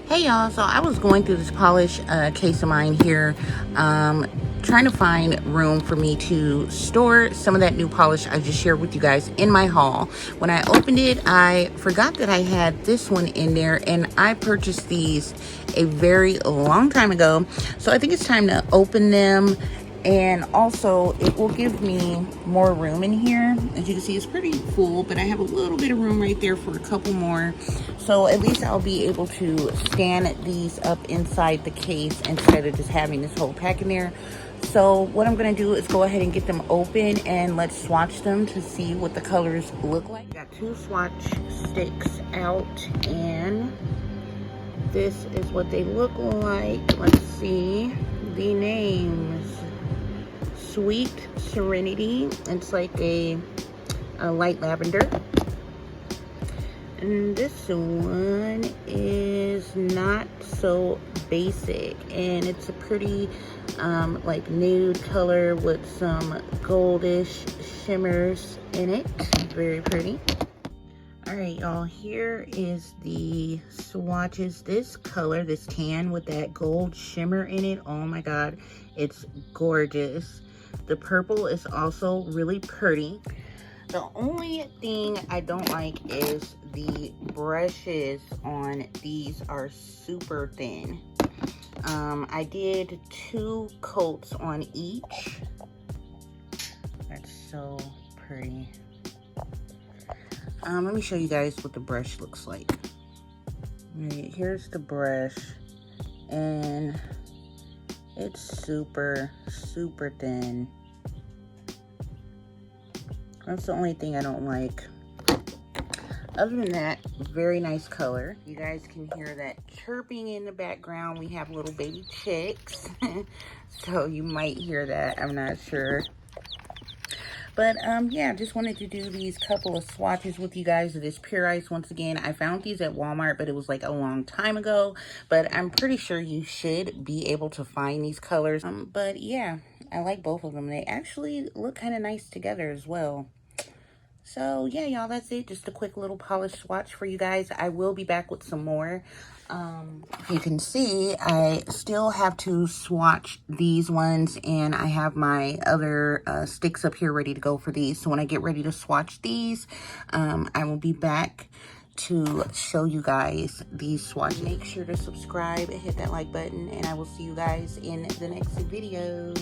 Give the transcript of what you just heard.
Hey y'all, so I was going through this polish case of mine here, trying to find room for me to store some of that new polish I just shared with you guys in my haul. When I opened it, I forgot that I had this one in there, and I purchased these a very long time ago. So I think it's time to open them, and also it will give me more room in here. As you can see, it's pretty full, but I have a little bit of room right there for a couple more. So at least I'll be able to stand these up inside the case instead of just having this whole pack in there. So what I'm going to do is go ahead and get them open, and let's swatch them to see what the colors look like. Got two swatch sticks out, and this is what they look like. Let's see the names. Sweet Serenity. It's like a light lavender. And this one is Not So Basic, and it's a pretty like nude color with some goldish shimmers in it. Very pretty. All right, y'all, here is the swatches. This color, this tan with that gold shimmer in it, oh my god, it's gorgeous. The purple is also really pretty. The only thing I don't like is the brushes on these are super thin. I did 2 coats on each. That's so pretty. Let me show you guys what the brush looks like. Right, here's the brush, and it's super thin. That's the only thing I don't like. Other than that, very nice color. You guys can hear that chirping in the background. We have little baby chicks. So you might hear that, I'm not sure. But yeah, just wanted to do these couple of swatches with you guys of this Pure Ice. Once again, I found these at Walmart, but it was like a long time ago. But I'm pretty sure you should be able to find these colors. But yeah, I like both of them. They actually look kind of nice together as well. So yeah, y'all, that's it. Just a quick little polish swatch for you guys. I will be back with some more. You can see I still have to swatch these ones, and I have my other sticks up here ready to go for these. So when I get ready to swatch these, I will be back to show you guys these swatches. Make sure to subscribe and hit that like button, and I will see you guys in the next video.